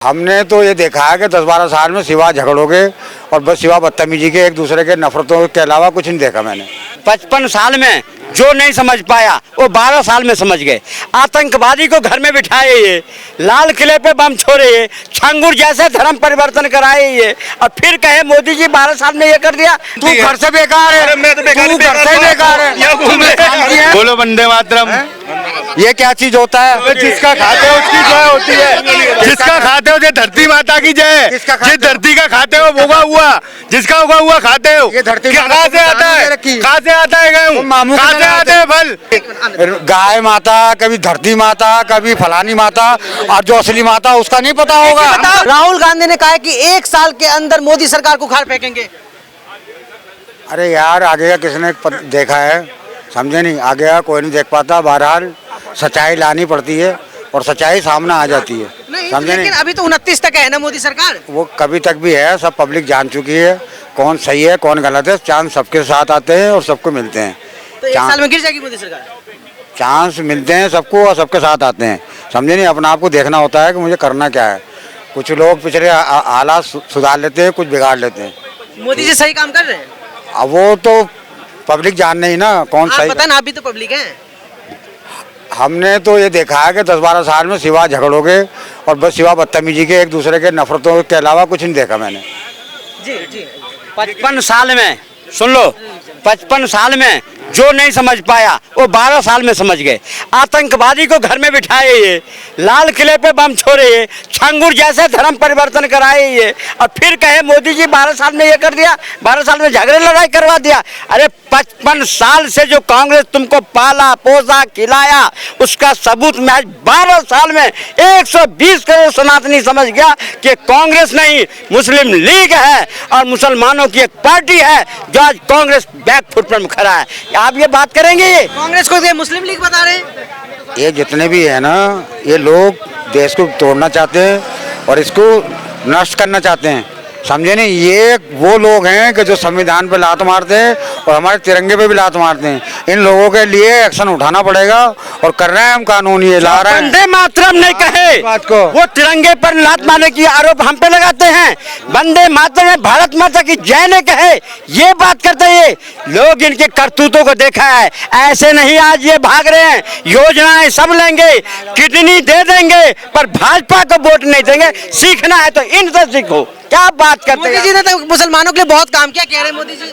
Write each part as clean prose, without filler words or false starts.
हमने तो ये देखा है कि 10-12 साल में सिवा झगड़ों के और बस सिवा बदतमीजी के एक दूसरे के नफरतों के अलावा कुछ नहीं देखा मैंने। 55 साल में जो नहीं समझ पाया वो 12 साल में समझ गए। आतंकवादी को घर में बिठाए ये, लाल किले पे बम छोड़े ये, छंगूर जैसे धर्म परिवर्तन कराए ये, और फिर कहे मोदी जी 12 साल में ये कर दिया। तू घर से बेकार है, तू घर से बेकार है। बोलो वंदे मातरम। ये क्या चीज होता है? जिसका खाते हो उसकी जय होती है। जिसका खाते हो जो धरती माता की जय, जिस धरती का खाते हो भोगा हुआ, जिसका उगा हुआ खाते हो। ये धरती कहाँ से आता है? कहाँ से आता है गेहूँ? कहाँ से आते हैं फल? गाय माता, कभी धरती माता, कभी फलानी माता, और जो असली माता उसका नहीं पता होगा। राहुल गांधी ने कहा है कि 1 साल के अंदर मोदी सरकार को उखाड़ फेंकेंगे। अरे यार, आगे का किसने देखा है? समझे नहीं, आगे का कोई नहीं देख पाता। बहरहाल सच्चाई लानी पड़ती है और सच्चाई सामने आ जाती है। समझे लेकिन नहीं, अभी तो 29 तक है ना मोदी सरकार। वो कभी तक भी है, सब पब्लिक जान चुकी है कौन सही है कौन गलत है। चांस सबके साथ आते हैं और सबको मिलते हैं। तो 1 साल में गिर जाएगी मोदी सरकार। चांस मिलते हैं सबको और सबके साथ आते हैं। समझे नहीं, अपना आप को देखना होता है कि मुझे करना क्या है। कुछ लोग पिछले हालात सुधार लेते हैं, कुछ बिगाड़ लेते हैं। मोदी जी सही काम कर रहे हैं। अब वो तो पब्लिक जान नहीं ना कौन सही। पता ना, आप भी तो पब्लिक हैं। हमने तो ये देखा है कि 10-12 साल में सिवा झगड़ों के और बस सिवा बदतमीजी के एक दूसरे के नफरतों के अलावा कुछ नहीं देखा मैंने। जी जी। 55 साल में, सुन लो, 55 साल में जो नहीं समझ पाया वो 12 साल में समझ गए। आतंकवादी को घर में बिठाए ये, लाल किले पे बम छोड़े ये, छंगूर जैसे धर्म परिवर्तन कराए ये, और फिर कहे मोदी जी 12 साल में ये कर दिया, 12 साल में झगड़े लड़ाई करवा दिया। अरे 55 साल से जो कांग्रेस तुमको पाला पोसा खिलाया, उसका सबूत महज 12 साल में 120 करोड़ सनातनी समझ गया कि कांग्रेस नहीं मुस्लिम लीग है और मुसलमानों की एक पार्टी है जो आज कांग्रेस बैकफुट पर खड़ा है। आप ये बात करेंगे? ये कांग्रेस को ये मुस्लिम लीग बता रहे हैं। ये जितने भी है ना, ये लोग देश को तोड़ना चाहते हैं और इसको नष्ट करना चाहते हैं। समझे नहीं, ये वो लोग हैं कि जो संविधान पे लात मारते हैं और हमारे तिरंगे पे भी लात मारते हैं। इन लोगों के लिए एक्शन उठाना पड़ेगा और कर रहे हैं हम, कानून ये ला रहे हैं। वंदे मातरम नहीं कहे बात को, वो तिरंगे पर लात मारने की आरोप हम पे लगाते हैं। वंदे मातरम भारत माता की जय ने कहे, ये बात करते हैं। लोग इनके करतूतों को देखा है, ऐसे नहीं आज ये भाग रहे हैं। योजनाएं सब लेंगे, किडनी दे देंगे, पर भाजपा को वोट नहीं देंगे। सीखना है तो इनसे सीखो। क्या बात करते मोदी हैं? जी ने तो मुसलमानों के लिए बहुत काम किया, कह रहे हैं मोदी जी।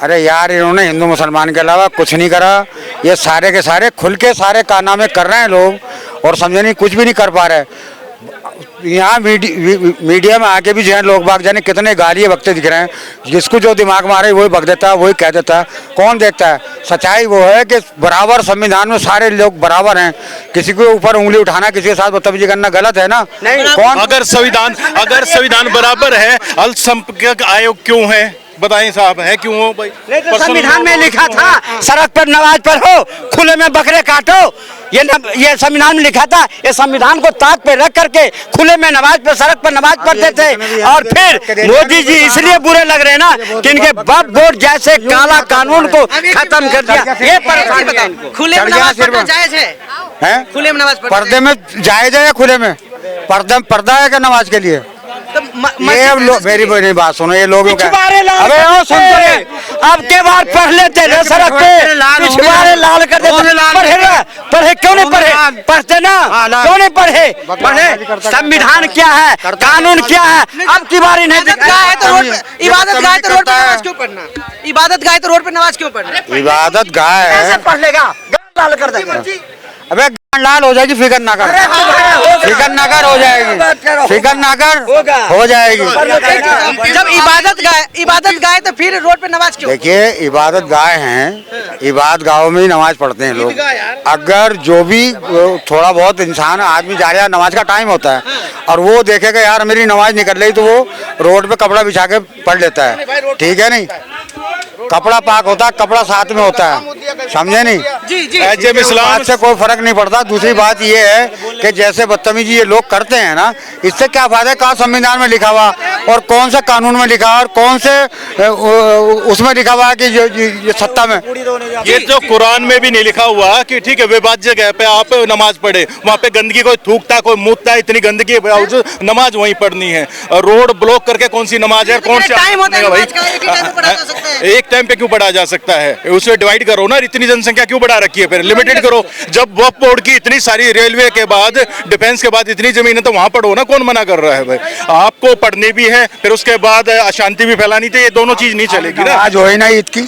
अरे यार, इन्होंने हिंदू मुसलमान के अलावा कुछ नहीं करा। ये सारे के सारे खुल के सारे कारनामे कर रहे हैं लोग और समझे नहीं, कुछ भी नहीं कर पा रहे। यहाँ मीडिया में आके भी जो है लोग बाग जाने कितने गाली बकते दिख रहे हैं। जिसको जो दिमाग मारे वही बक देता है, वही कह देता है। कौन देखता है? सच्चाई वो है कि बराबर संविधान में सारे लोग बराबर हैं। किसी के ऊपर उंगली उठाना, किसी के साथ बदतमीजी करना गलत है ना? नहीं। कौन? अगर संविधान बराबर है, अल्पसंख्यक आयोग क्यों है? बताएं साहब, है क्यों हो भाई? नहीं तो संविधान में लिखा था सड़क पर नमाज पढ़ो, खुले में बकरे काटो। ये संविधान में लिखा था। ये संविधान को ताक पे रख करके खुले में नमाज पर, सड़क पर नमाज पढ़ते थे। और फिर मोदी जी इसलिए बुरे लग रहे हैं ना कि इनके बब वोट जैसे काला कानून को खत्म कर दिया। ये परेशानी है इनको। खुले में नमाज पढ़ना जायज है? खुले में नमाज पढ़ना पर्दे में जायज है या खुले में? पर्दा है क्या नमाज के लिए? तो ये लोग, मेरी बात सुनो, ये लोग अबे ओ सुन तो अब के बार पढ़ लेते ना सड़क पे, पिछवाड़े लाल कर देते। पढ़े क्यों नहीं पढ़े? पढ़ते ना, क्यों नहीं पढ़े? संविधान क्या है, कानून क्या है, अब की बारी नहीं। इबादत गाय तो रोड पे नमाज क्यों पढ़ना? इबादत गाय तो रोड पे नमाज क्यों पढ़ना? इबादत गाय है, पढ़ लेगा, लाल कर देगा। अबे लाल हो जाएगी, फिकर ना कर, फिकर ना कर, हो जाएगी, फिकर ना कर, हो जाएगी। जब इबादत गाय तो फिर रोड पे नमाज क्यों? देखिए, इबादत गाय हैं, इबादत गाहों में ही नमाज पढ़ते हैं लोग। अगर जो भी थोड़ा बहुत इंसान आदमी जा रहा है, नमाज का टाइम होता है और वो देखेगा यार मेरी नमाज निकल रही, तो वो रोड पे कपड़ा बिछा के पढ़ लेता है। ठीक है नहीं? कपड़ा पाक होता है, कपड़ा साथ में होता है, समझे नहीं। जी जी जब इस इस्लाम बात से कोई फर्क नहीं पड़ता। दूसरी बात ये है कि जैसे बदतमीजी ये लोग करते हैं ना, इससे क्या फायदा है? कहाँ संविधान में लिखा हुआ और कौन से कानून में लिखा हुआ और कौन से उसमें लिखा हुआ है कि ये सत्ता में? ये तो कुरान में भी नहीं लिखा हुआ कि ठीक है विवाद जगह पे आप नमाज पढ़े, वहाँ पे गंदगी कोई थूकता कोई मूतता, इतनी गंदगी है बावजूद नमाज वहीं पढ़नी है। और रोड ब्लॉक करके कौन सी नमाज है, कौन सी टाइम होता है भाई? नमाज का, एक ही टाइम में पढ़ा जा सकता है। एक टाइम पे क्यों पढ़ा जा सकता है? उसे डिवाइड करो ना, इतनी जनसंख्या क्यों बढ़ा रखी है? फिर लिमिटेड करो। जब वक्फ बोर्ड की इतनी सारी, रेलवे के बाद डिफेंस के बाद इतनी जमीन है तो वहाँ पढ़ो ना, कौन मना कर रहा है भाई? आपको पढ़नी भी है, फिर उसके बाद अशांति भी फैलानी चाहिए, दोनों चीज नहीं चलेगी ना। नमाज होई ना ईद की,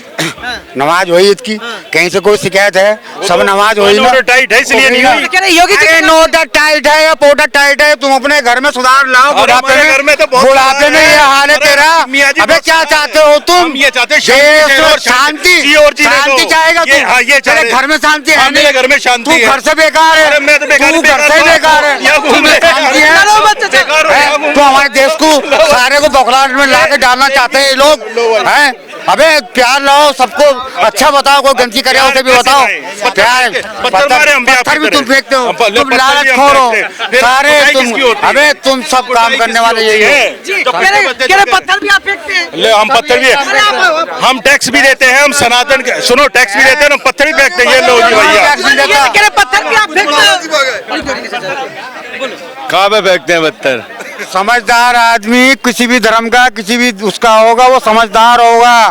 नमाज होई ईद की, कहीं से कोई शिकायत है? सब नमाज होई ना। ऑर्डर टाइट है इसलिए नहीं हुई। कह रहे योगी जी अरे के- नोट टाइट है या पोटर टाइट है, तुम अपने घर में सुधार लाओ। अरे हमारे घर में तो बहुत बुढ़ापे में ये हाल है अरे तेरा। मियाँ जी अबे बहुत क्या सुधार चाहते हो तुम? हम ये चाहते हैं देश और और शांति, जी और जीने दो। शांति चाहेगा ये- तू? हाँ, ये चाह तेरे रहे- घर में शांति है हाँ, मेरे नहीं? घर में शांति तू है। घर से बेकार है। अरे मैं तो बेकार तू घर बेकार से ही हूँ। बेकार है। या घूम तुम्हें रहे- शांति है? चलो बच्चे, चलो। बेकार हो, या घूम है? तो हमारे देश को सारे को बौखलाहट में ला के डालना चाहते हैं ये लोग हैं। अबे प्यार लाओ, सबको अच्छा बताओ, कोई गंदगी करे उसे भी बताओ। प्यार पत्थर मारे हम भी पत्थर भी आपकी तुम तरह। फेंकते हो, पत्थर तुम भी लालच हम खोर हो फेंकते हैं। फिर सारे कुटाई तुम। किसकी होती है? अबे तुम सब काम करने वाले यही हो। जी कह रहे पत्थर भी आप फेंकते हैं। ले हम पत्थर भी अरे आप- हम टैक्स भी देते हैं, हम सनातन सुनो टैक्स भी देते हैं, हम पत्थर भी फेंकते हैं। ये लो जी भैया, टैक्स भी देता। ये कह रहे पत्थर भी आप फेंकते हैं। कहाँ पे फेंकते हैं पत्थर? समझदार आदमी किसी भी धर्म का, किसी भी उसका होगा, वो समझदार होगा।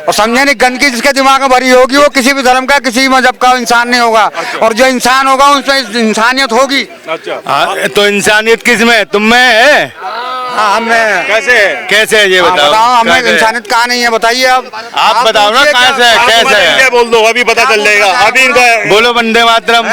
और समझे नहीं, गंदगी जिसके दिमाग में भरी होगी वो किसी भी धर्म का, किसी भी मजहब का इंसान नहीं होगा। और जो इंसान होगा उसमें इंसानियत होगी। अच्छा, तो इंसानियत किस में? तुम में है? हाँ, हमें कैसे कैसे है ये हाँ, बताओ? बताओ हमें कैसे है? इंसानियत कहाँ नहीं है, बताइए अब। आप बताओ ना पूछिए कहाँ से है, क्या- कैसे है? इंडिया बोल दो, अभी पता चल जाएगा। अभी इनका बोलो वंदे मातरम।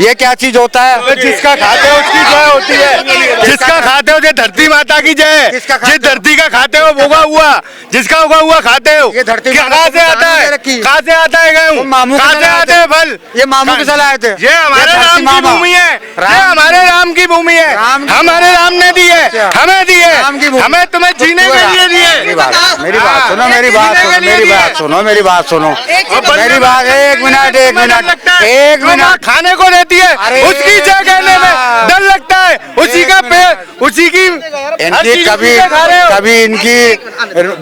ये क्या चीज होता है? जिसका खाते हो उसकी जय होती है। जिसका खाते हो, जो धरती माता की जय। किसका खाते जिस हो? धरती का खाते हो उगा हुआ, जिसका उगा हुआ खाते हो। ये धरती क्या- माता कहाँ से की आता दान है? दे रखी। कहाँ से आता है गेहूँ? वो मामू कहाँ के से साथ आते हैं फल? ये मामू के साथ आए थे। ये हमारे धरती राम की मामा। भूमि है। राम ये हमारे राम की भूमि है। राम की- हमारे राम ने दी है, अच्छा। हमें दी राम की है, भूमि। हमें तुम्हें जीने के लिए दी मेरी है। बात सुनो, मेरी बात सुनो, जीने मेरी के लिए बात दी सुनो, है। मेरी बात सुनो। अब मेरी बात, एक मिनट, एक तुम्हें डर मिनट, लगता है? एक जो माँ मिनट। खाने को देती है अरे उसकी जय कहने में मिनट। डर लगता है। उसी का पेड़, उसी की हर इनकी चीज़ कभी उसी का खा रहे हो। कभी इनकी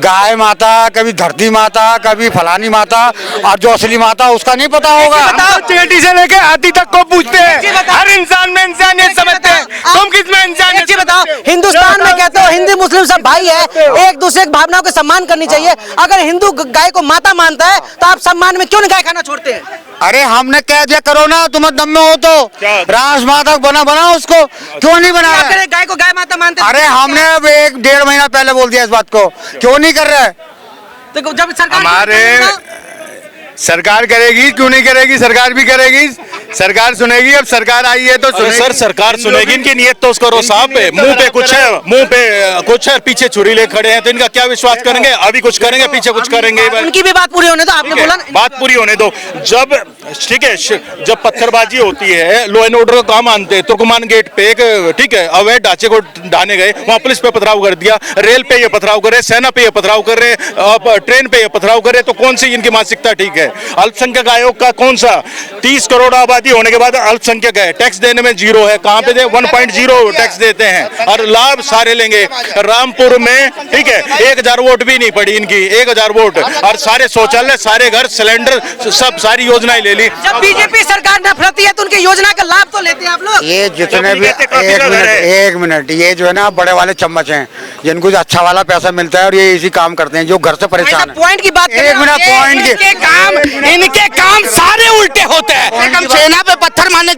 गाय माता, कभी धरती माता, कभी फलानी माता, और जो असली माता उसका नहीं पता होगा। बताओ, चेटी से लेके हाथी तक को पूछते जी हैं। बताओ। हर इंसान में इंसानियत समझते हैं। तुम किस में एक इंसानियत चीज बताओ, हिंदुस्तान में कहते हो हिंदू मुस्लिम सब भाई है, एक दूसरे की भावनाओं का सम्मान करनी चाहिए। अगर हिंदू गाय को माता मानता है तो आप सम्मान में क्यों नहीं गाय खाना छोड़ते हैं? अरे हमने कह दिया करो ना, तुम्हें दम में हो तो राज माता बना उसको, क्यों नहीं बना क्या रहे? करें, गाय को गाय माता मानते हैं? अरे हमने अब 1-1.5 महीना पहले बोल दिया इस बात को, क्यों नहीं कर रहे? तो जब सरकार हमारे सरकार करेगी, क्यों नहीं करेगी? सरकार भी करेगी, सरकार सुनेगी। अब सरकार आई है तो सुनेगी। सर सरकार सुनेगी, इनकी नीयत तो उसको साफ है। मुंह पे कुछ है, मुंह पे कुछ है, पीछे छुरी ले खड़े हैं, तो इनका क्या विश्वास करेंगे? अभी कुछ करेंगे, पीछे कुछ करेंगे। उनकी भी बात पूरी होने दो, आपने बोला ना। बात पूरी होने दो। जब ठीक है, जब पत्थरबाजी होती है, लॉ एंड ऑर्डर का काम मानते हैं, तुर्कमान गेट पे एक ठीक है अवैध ढांचे को ढाने गए, वहां पुलिस पे पथराव कर दिया, रेल पे ये पथराव कर रहे, सेना पे ये पथराव कर रहे, ट्रेन पे ये पथराव कर रहे, तो कौन सी इनकी मानसिकता ठीक है? अल्पसंख्यक आयोग का कौन सा 30 करोड़ आबादी होने के बाद अल्पसंख्यक है, टैक्स देने में जीरो है। कहां पे दे? 1.0 टैक्स देते हैं और लाभ सारे लेंगे। रामपुर में ठीक है 1000 वोट भी नहीं पड़ी इनकी, 1000 वोट, और सारे शौचालय, सारे घर, सिलेंडर, सब सारी योजनाएं ले ली। जब बीजेपी सरकार नफरती है तो उनकी योजना का लाभ तो लेते हैं आप लोग। ये जितने भी, कहते काफी ज्यादा है। एक मिनट, ये जो है ना बड़े वाले चम्मच हैं, जिनको जो अच्छा वाला पैसा मिलता है और ये इसी काम करते हैं जो घर से परेशान है। पॉइंट की बात कर रहे एक हो। मिनट, पॉइंट की इनके काम सारे उल्टे होते हैं। सेना पे पत्थर मारने